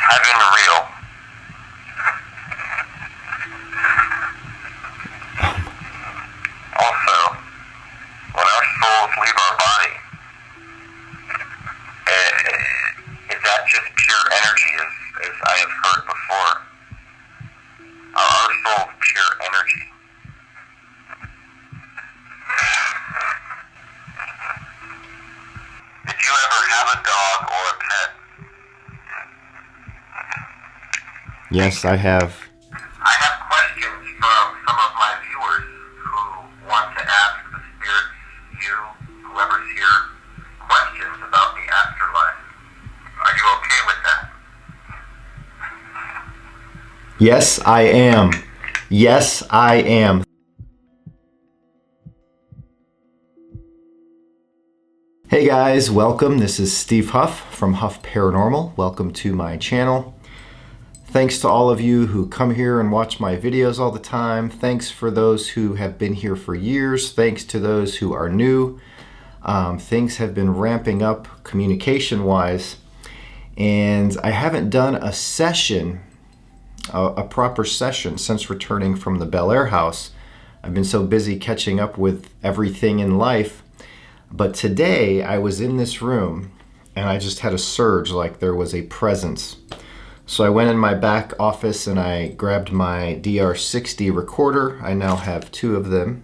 I've been real. Also, when our souls leave our body, is that just pure energy, as I have heard before? Are our souls pure energy? Did you ever have a dog or a pet? Yes, I have. I have questions from some of my viewers who want to ask the spirits, you, whoever's here, questions about the afterlife. Are you okay with that? Yes, I am. Yes, I am. Hey guys, welcome. This is Steve Huff from Huff Paranormal. Welcome to my channel. Thanks to all of you who come here and watch my videos all the time. Thanks for those who have been here for years. Thanks to those who are new. Things have been ramping up communication-wise, and I haven't done a session, a proper session, since returning from the Bel Air house. I've been so busy catching up with everything in life. But today I was in this room and I just had a surge, like there was a presence. So I went in my back office and I grabbed my DR60 recorder. I now have two of them.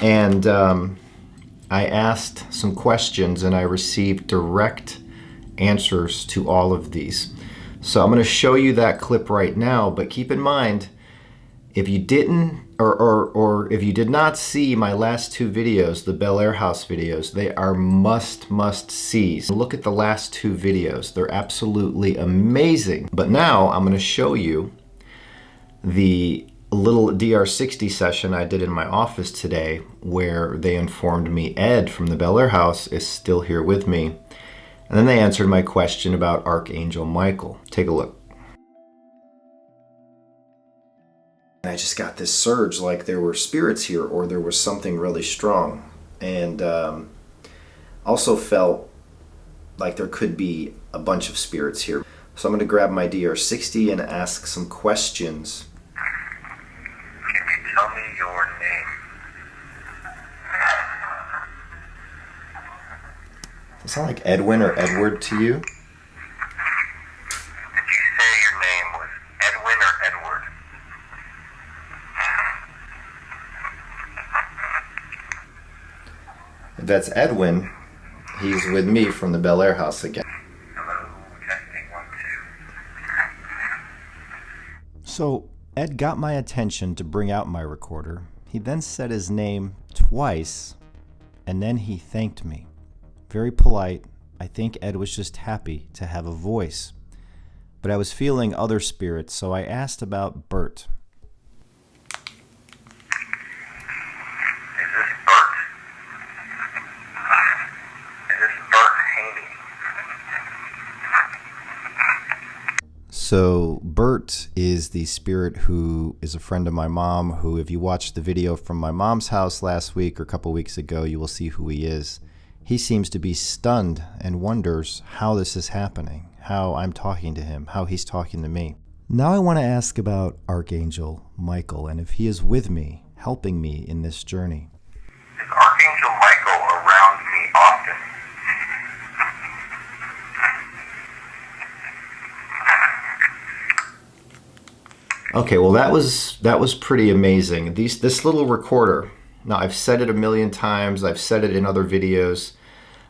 And I asked some questions and I received direct answers to all of these. So I'm going to show you that clip right now, but keep in mind, if you didn't, or if you did not see my last two videos, the Bel Air house videos, they are must sees. Look at the last two videos. They're absolutely amazing. But now I'm going to show you the little DR60 session I did in my office today, where they informed me Ed from the Bel Air house is still here with me. And then they answered my question about Archangel Michael. Take a look. I just got this surge, like there were spirits here or there was something really strong. And also felt like there could be a bunch of spirits here. So I'm going to grab my DR60 and ask some questions. Can you tell me your name? Does it sound like Edwin or Edward to you? Did you say your name was Edwin or Edward? If that's Edwin, he's with me from the Bel Air house again. Hello, testing 1, 2. So Ed got my attention to bring out my recorder. He then said his name twice, and then he thanked me. Very polite. I think Ed was just happy to have a voice. But I was feeling other spirits, so I asked about Bert. So Bert is the spirit who is a friend of my mom, who, if you watched the video from my mom's house last week or a couple weeks ago, you will see who he is. He seems to be stunned and wonders how this is happening, how I'm talking to him, how he's talking to me. Now I want to ask about Archangel Michael and if he is with me, helping me in this journey. Is Archangel Michael around me often? Okay, well that was pretty amazing. This little recorder, now I've said it a million times, I've said it in other videos.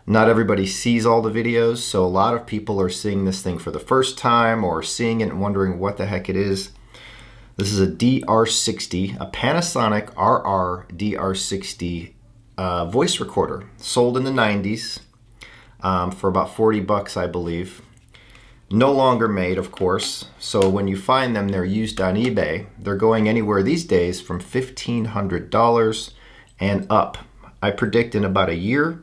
Not everybody sees all the videos, so a lot of people are seeing this thing for the first time or seeing it and wondering what the heck it is. This is a DR60, a Panasonic RR DR60 voice recorder, sold in the 90s for about 40 bucks, I believe. No longer made, of course, so when you find them, they're used on eBay. They're going anywhere these days from $1,500 and up. I predict in about a year,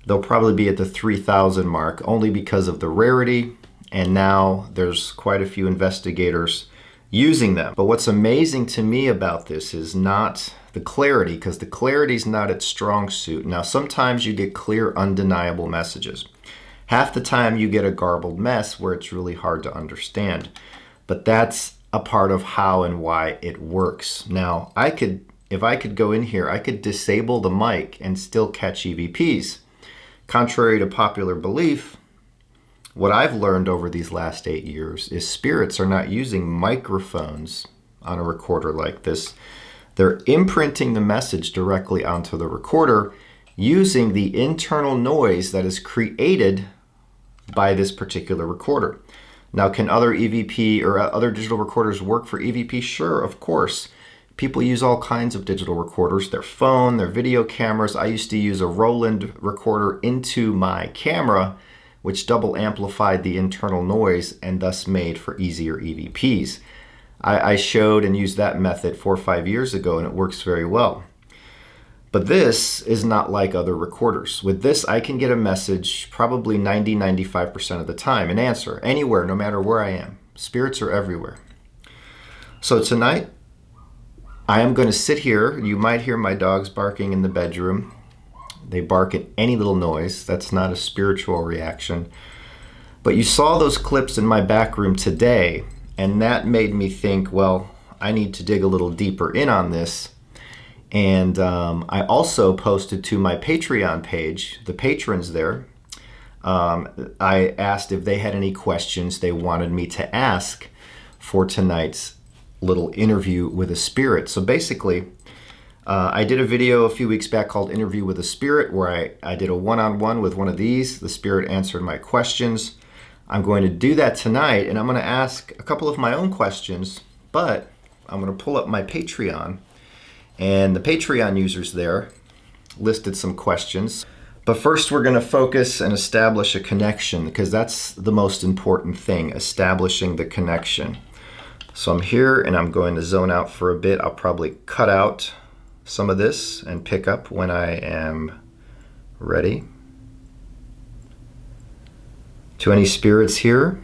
they'll probably be at the 3,000 mark, only because of the rarity, and now there's quite a few investigators using them. But what's amazing to me about this is not the clarity, because the clarity is not its strong suit. Now, sometimes you get clear, undeniable messages. Half the time you get a garbled mess where it's really hard to understand. But that's a part of how and why it works. Now, if I could go in here, I could disable the mic and still catch EVPs. Contrary to popular belief, what I've learned over these last 8 years is spirits are not using microphones on a recorder like this. They're imprinting the message directly onto the recorder using the internal noise that is created by this particular recorder. Now, can other EVP or other digital recorders work for EVP? Sure, of course. People use all kinds of digital recorders, their phone, their video cameras. I used to use a Roland recorder into my camera, which double amplified the internal noise and thus made for easier EVPs. I showed and used that method 4 or 5 years ago, and it works very well. But this is not like other recorders. With this, I can get a message probably 90-95% of the time, an answer, anywhere, no matter where I am. Spirits are everywhere. So tonight, I am going to sit here. You might hear my dogs barking in the bedroom. They bark at any little noise. That's not a spiritual reaction. But you saw those clips in my back room today, and that made me think, well, I need to dig a little deeper in on this. And I also posted to my Patreon page, the patrons there, I asked if they had any questions they wanted me to ask for tonight's little interview with a spirit. So basically, I did a video a few weeks back called Interview with a Spirit, where I did a one-on-one with one of these. The spirit answered my questions. I'm going to do that tonight, and I'm going to ask a couple of my own questions, but I'm going to pull up my Patreon. And the Patreon users there listed some questions. But first we're going to focus and establish a connection, because that's the most important thing, establishing the connection. So I'm here and I'm going to zone out for a bit. I'll probably cut out some of this and pick up when I am ready. To any spirits here,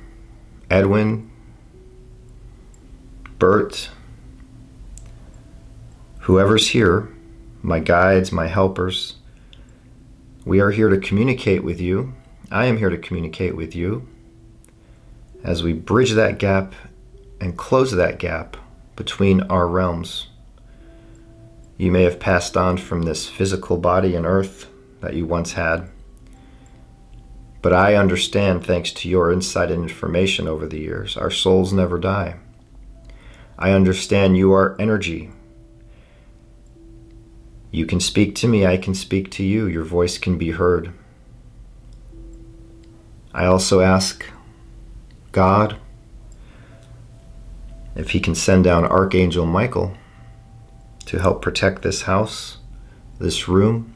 Edwin, Bert, whoever's here, my guides, my helpers, we are here to communicate with you. I am here to communicate with you as we bridge that gap and close that gap between our realms. You may have passed on from this physical body and earth that you once had, but I understand, thanks to your insight and information over the years, our souls never die. I understand you are energy. You can speak to me, I can speak to you. Your voice can be heard. I also ask God if he can send down Archangel Michael to help protect this house, this room.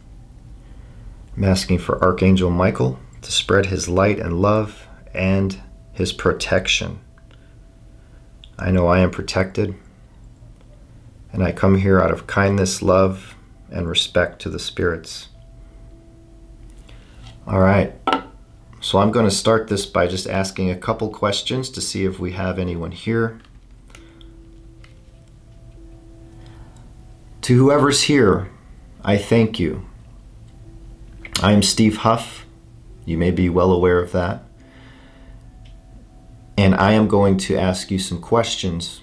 I'm asking for Archangel Michael to spread his light and love and his protection. I know I am protected, and I come here out of kindness, love, and respect to the spirits. All right, so I'm going to start this by just asking a couple questions to see if we have anyone here. To whoever's here, I thank you. I am Steve Huff. You may be well aware of that. And I am going to ask you some questions.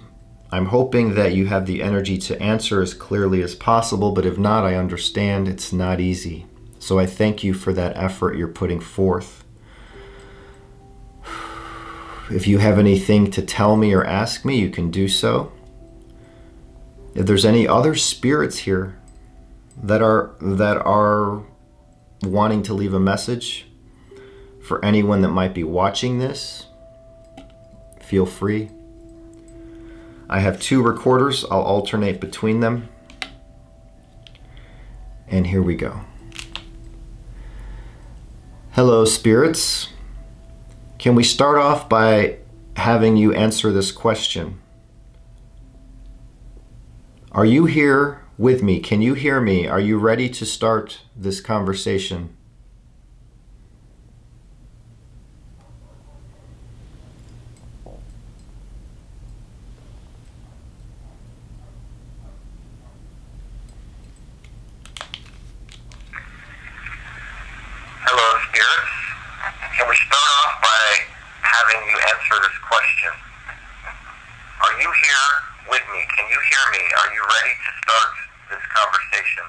I'm hoping that you have the energy to answer as clearly as possible, but if not, I understand it's not easy. So I thank you for that effort you're putting forth. If you have anything to tell me or ask me, you can do so. If there's any other spirits here that are wanting to leave a message for anyone that might be watching this, feel free. I have 2 recorders. I'll alternate between them. And here we go. Hello, spirits. Can we start off by having you answer this question? Are you here with me? Can you hear me? Are you ready to start this conversation? Hello, spirits. Can we having you answer this question. Are you here with me? Can you hear me? Are you ready to start this conversation?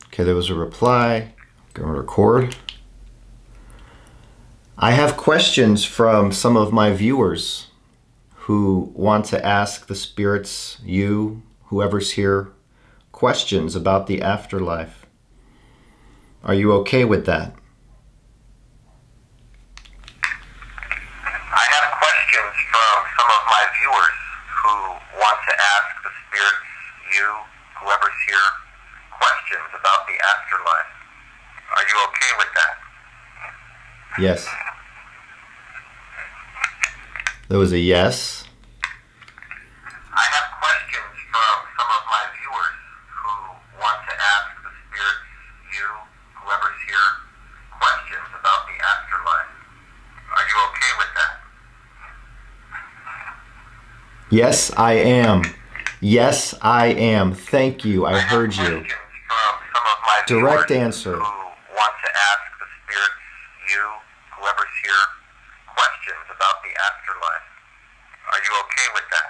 Okay, there was a reply. I'm going to record. I have questions from some of my viewers who want to ask the spirits, you, whoever's here, questions about the afterlife. Are you okay with that? I have questions from some of my viewers who want to ask the spirits, you, whoever's here, questions about the afterlife. Are you okay with that? Yes. There was a yes. I have questions from some of my viewers who want to ask the spirits, you, whoever's here, questions about the afterlife. Are you okay with that? Yes, I am. Yes, I am. Thank you. I heard you. Questions from some of my Direct viewers answer. who want to ask the spirits, you, whoever's here, questions about the afterlife. Are you okay with that?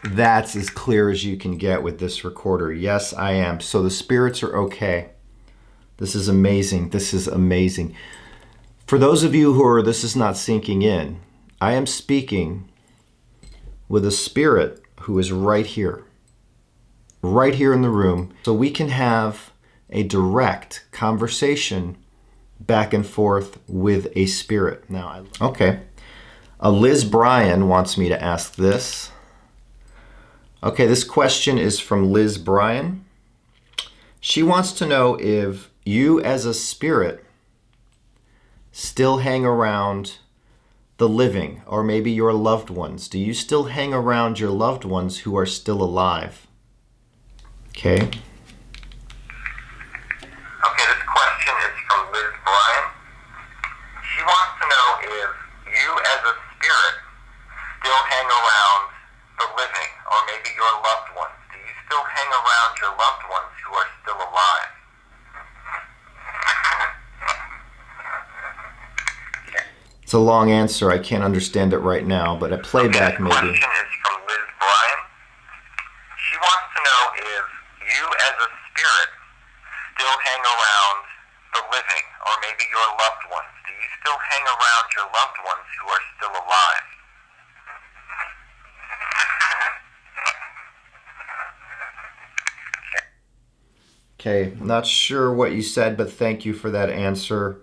That's as clear as you can get with this recorder. Yes, I am. So the spirits are okay. This is amazing. This is amazing. For those of you who are, this is not sinking in, I am speaking with a spirit who is right here in the room, so we can have a direct conversation back and forth with a spirit. Now, okay. Liz Bryan wants me to ask this. Okay, this question is from Liz Bryan. She wants to know if you as a spirit still hang around the living, or maybe your loved ones. Do you still hang around your loved ones who are still alive? Okay. Okay, this question is from Liz Bryan. She wants to know if you as a spirit still hang around the living, or maybe your loved ones. Do you still hang around your loved ones who are still alive? It's a long answer. I can't understand it right now, but a playback This maybe. question is from Liz Bryan. She wants to know if you as a spirit still hang around the living, or maybe your loved ones. Do you still hang around your loved ones who are still alive? Okay, not sure what you said, but thank you for that answer.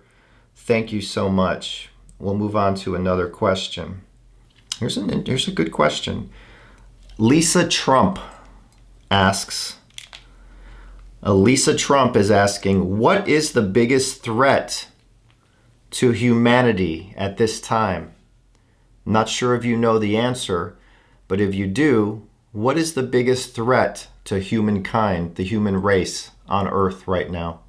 Thank you so much. We'll move on to another question. Here's a good question. Lisa Trump asks, Lisa Trump is asking, what is the biggest threat to humanity at this time? Not sure if you know the answer, but if you do, what is the biggest threat to humankind, the human race on Earth right now?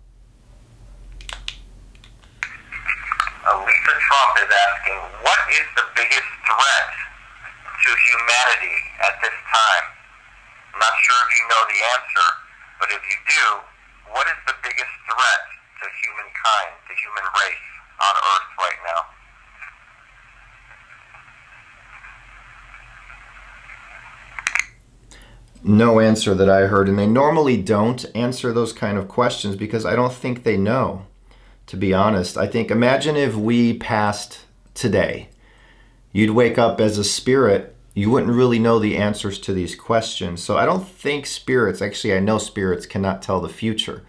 Lisa Trump is asking, what is the biggest threat to humanity at this time? I'm not sure if you know the answer, but if you do, what is the biggest threat to humankind, the human race on Earth right now? No answer that I heard, and they normally don't answer those kind of questions because I don't think they know, to be honest. I think, imagine if we passed today. You'd wake up as a spirit, you wouldn't really know the answers to these questions. So I don't think spirits, actually I know spirits cannot tell the future.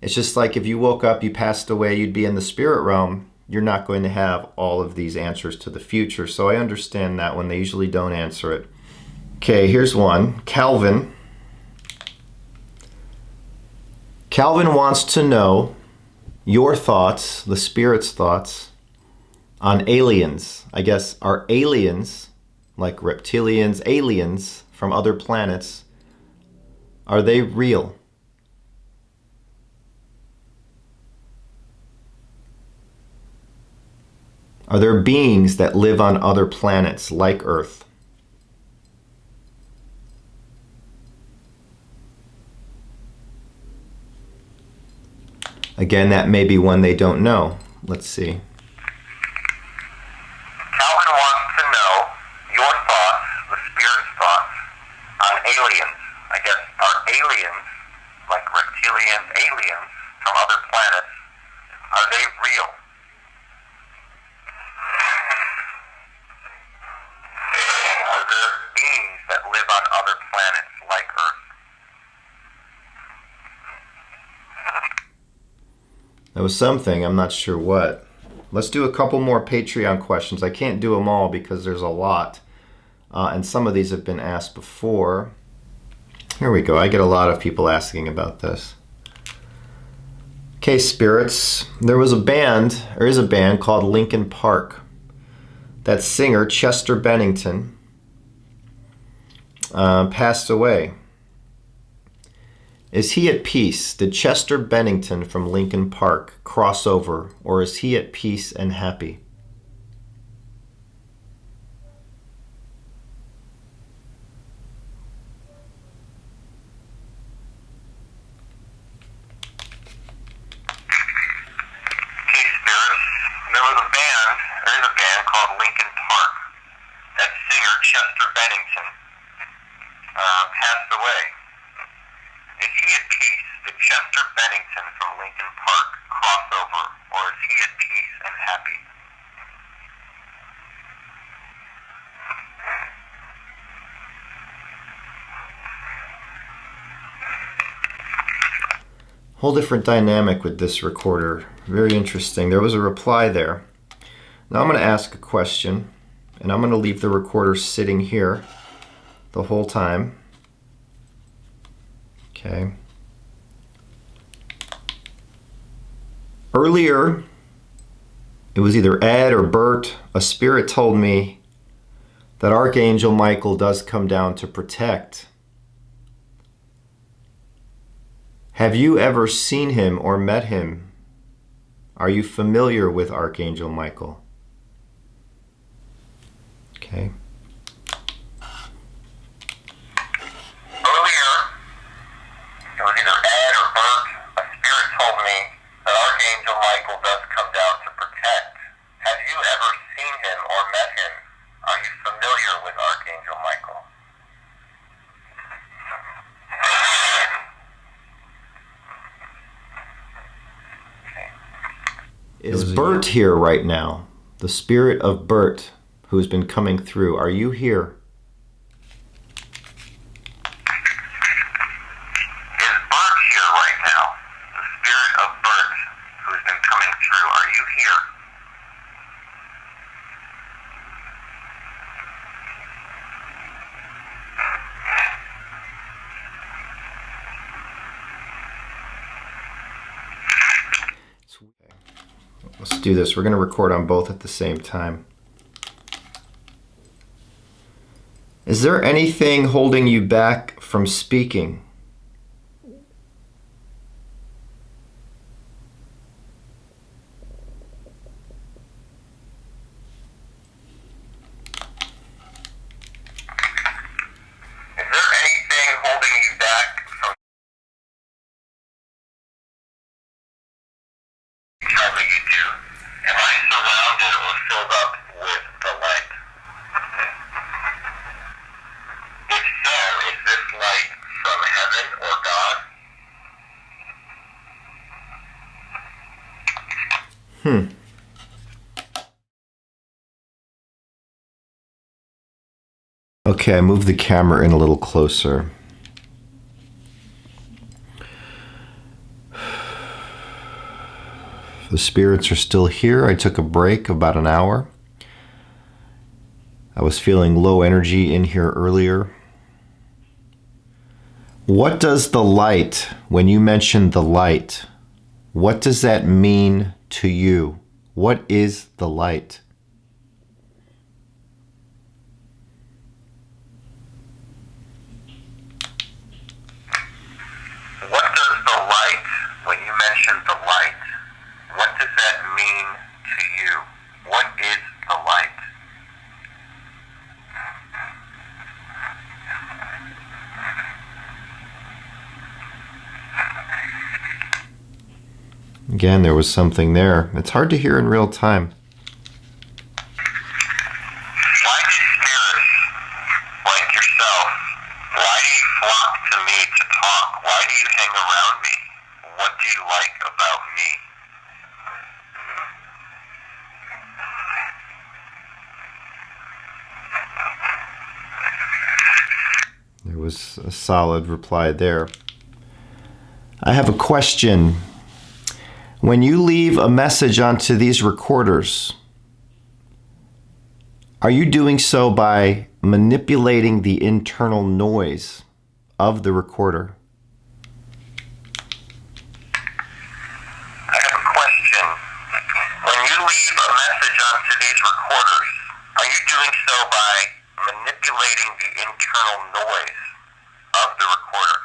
It's just like if you woke up, you passed away, you'd be in the spirit realm, you're not going to have all of these answers to the future. So I understand that when they usually don't answer it. Okay, here's one. Calvin wants to know your thoughts, the spirit's thoughts, on aliens. I guess, are aliens, like reptilians, aliens from other planets, are they real? Are there beings that live on other planets like Earth? Again, that may be one they don't know. Let's see. Calvin wants to know your thoughts, the Spirit's thoughts, on aliens. I guess, are aliens, like reptilians, aliens from other planets, are they real? Are there beings that live on other planets like Earth? That was something, I'm not sure what. Let's do a couple more Patreon questions. I can't do them all because there's a lot. And some of these have been asked before. Here we go. I get a lot of people asking about this. Okay, spirits. There is a band called Linkin Park. That singer, Chester Bennington, passed away. Is he at peace? Did Chester Bennington from Linkin Park cross over, or is he at peace and happy? Okay, spirits. There is a band called Linkin Park. That singer, Chester Bennington, passed away. Is he at peace? Did Chester Bennington from Linkin Park cross over, or is he at peace and happy? Whole different dynamic with this recorder. Very interesting. There was a reply there. Now I'm going to ask a question, and I'm going to leave the recorder sitting here the whole time. Okay. Earlier, it was either Ed or Bert, a spirit told me that Archangel Michael does come down to protect. Have you ever seen him or met him? Are you familiar with Archangel Michael? Okay. Earlier, it was either Ed or Bert, a spirit told me that Archangel Michael does come down to protect. Have you ever seen him or met him? Are you familiar with Archangel Michael? Is Bert here right now? The spirit of Bert, who has been coming through. Are you here? Is Bert here right now? The spirit of Bert, who has been coming through. Are you here? Let's do this. We're going to record on both at the same time. Is there anything holding you back from speaking? Is there anything holding you back from each other you do? Am I surrounded or filled up with the light? If so, is this light from heaven or God? Okay, I moved the camera in a little closer. The spirits are still here. I took a break about an hour. I was feeling low energy in here earlier. What does the light, when you mention the light, what does that mean to you? What is the light? What does the light, when you mention the light, what does that mean to you? What is the light? Again, there was something there. It's hard to hear in real time. Why do spirits like yourself, why do you flock to me to talk? Why do you hang around me? What do you like about me? There was a solid reply there. I have a question. When you leave a message onto these recorders, are you doing so by manipulating the internal noise of the recorder? I have a question. When you leave a message onto these recorders, are you doing so by manipulating the internal noise of the recorder?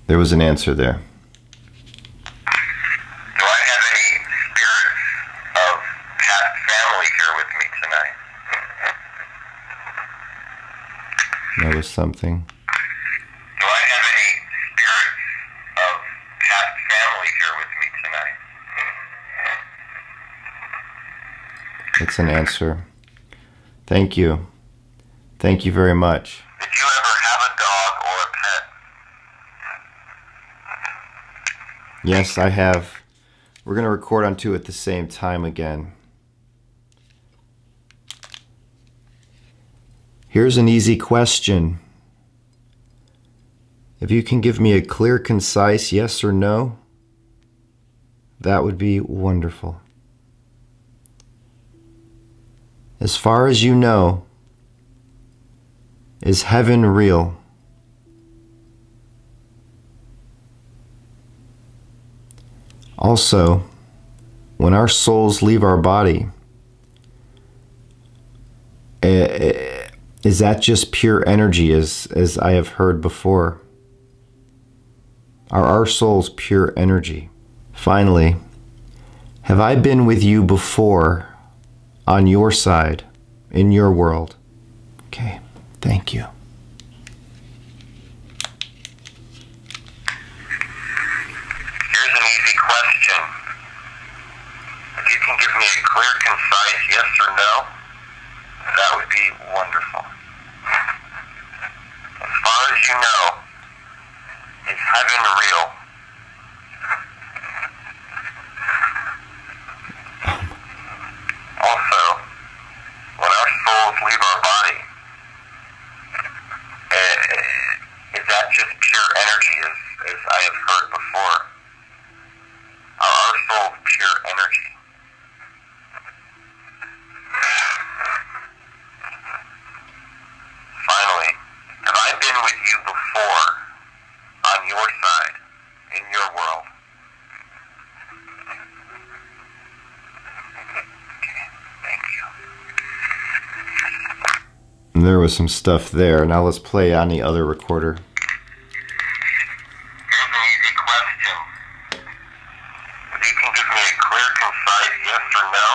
There was an answer there. Do I have any spirits of past family here with me tonight? There was something. Do I have any spirits of past family here with me tonight? It's an answer. Thank you. Thank you very much. Did you ever have a dog or a pet? Yes, I have. We're going to record on two at the same time again. Here's an easy question. If you can give me a clear, concise yes or no, that would be wonderful. As far as you know, is heaven real? Also, when our souls leave our body, is that just pure energy, as I have heard before? Are our souls pure energy? Finally, have I been with you before on your side, in your world? Okay, thank you. Here's an easy question. If you can give me a clear, concise yes or no, that would be wonderful. As far as you know, is heaven real? Also, when our souls leave our body, is that just pure energy, as I have heard before? Are our souls pure energy? Finally, have I been with you before on your side, in your world? Okay, thank you. There was some stuff there. Now let's play on the other recorder. Here's an easy question. If you can give me a clear, concise yes or no,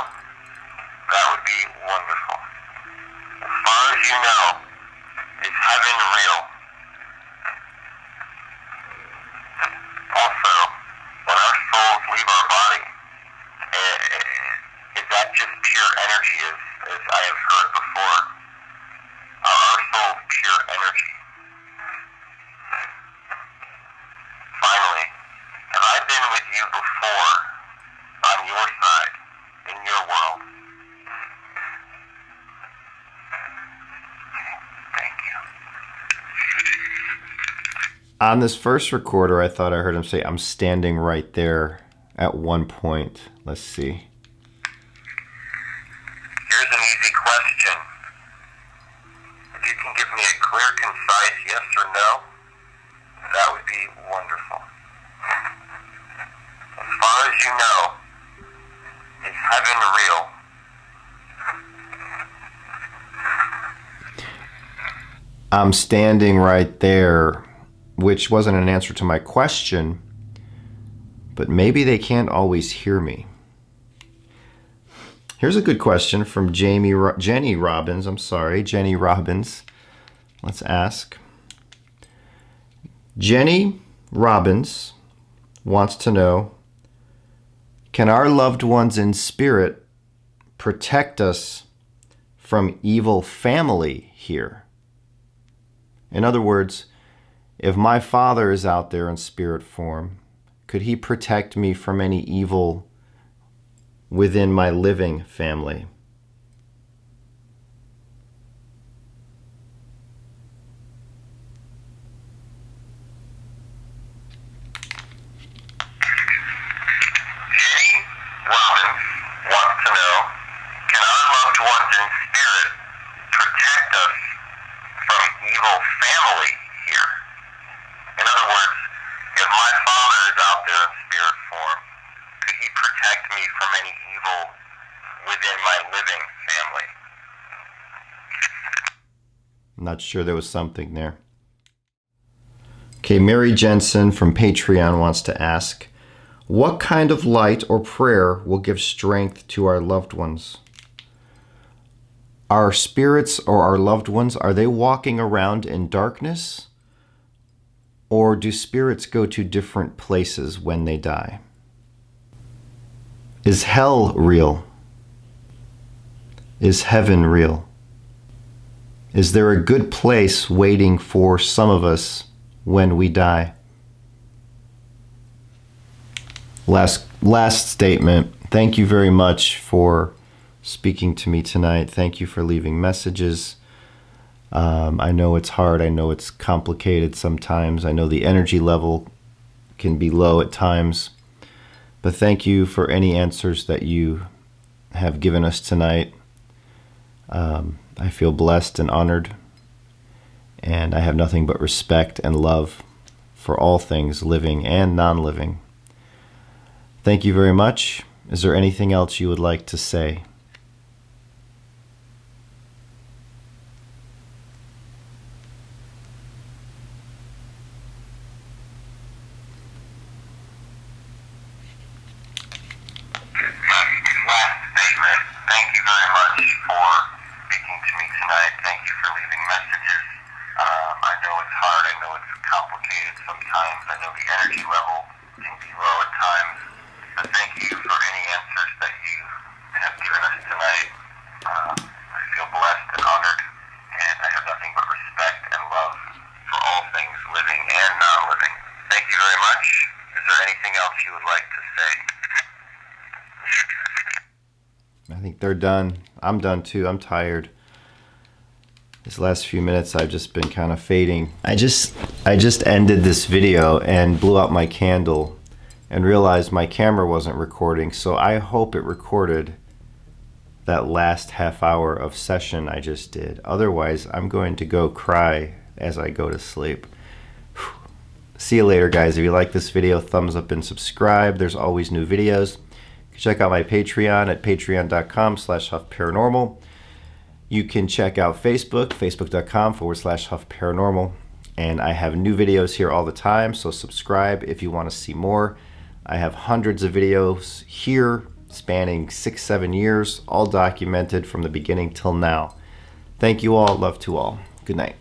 that would be wonderful. As far as you know, is heaven real? Also, when our souls leave our body, is that just pure energy, as I have heard before? Are our souls pure energy? Finally, have I been with you before on your side, in your world? Thank you. On this first recorder, I thought I heard him say, "I'm standing right there," at one point. Let's see. Here's an easy question. If you can give me a clear, concise yes or no, that would be wonderful. As far as you know, is heaven real? I'm standing right there, which wasn't an answer to my question, but maybe they can't always hear me. Here's a good question from Jenny Robbins. Jenny Robbins. Let's ask. Jenny Robbins wants to know, can our loved ones in spirit protect us from evil family here? In other words, if my father is out there in spirit form, could he protect me from any evil within my living family? Jenny Robbins wants to know, can our loved ones in spirit protect us from evil family here? In other words, if my father is out there in spirit form, could he protect me from any evil within my living family? I'm not sure, there was something there. Okay, Mary Jensen from Patreon wants to ask, what kind of light or prayer will give strength to our loved ones? Our spirits or our loved ones, are they walking around in darkness? Or do spirits go to different places when they die? Is hell real? Is heaven real? Is there a good place waiting for some of us when we die? Last statement. Thank you very much for speaking to me tonight. Thank you for leaving messages. I know it's hard. I know it's complicated sometimes. I know the energy level can be low at times. But thank you for any answers that you have given us tonight. I feel blessed and honored. And I have nothing but respect and love for all things living and non-living. Thank you very much. Is there anything else you would like to say? Last statement. Thank you very much for speaking to me tonight. Thank you for leaving messages. I know it's hard. I know it's complicated sometimes. I know the energy level can be low at times. But thank you for any answers that you have given us tonight. I feel blessed and honored, and I have nothing but respect and love for all things living and non-living. Thank you very much. Is there anything else you would like to say? I think they're done. I'm done too. I'm tired. These last few minutes I've just been kind of fading. I just ended this video and blew out my candle and realized my camera wasn't recording, so I hope it recorded that last half hour of session I just did. Otherwise, I'm going to go cry as I go to sleep. See you later, guys. If you like this video, thumbs up and subscribe. There's always new videos. You can check out my Patreon at patreon.com/HuffParanormal. You can check out Facebook, facebook.com/HuffParanormal. And I have new videos here all the time, so subscribe if you want to see more. I have hundreds of videos here spanning 6-7 years, all documented from the beginning till now. Thank you all. Love to all. Good night.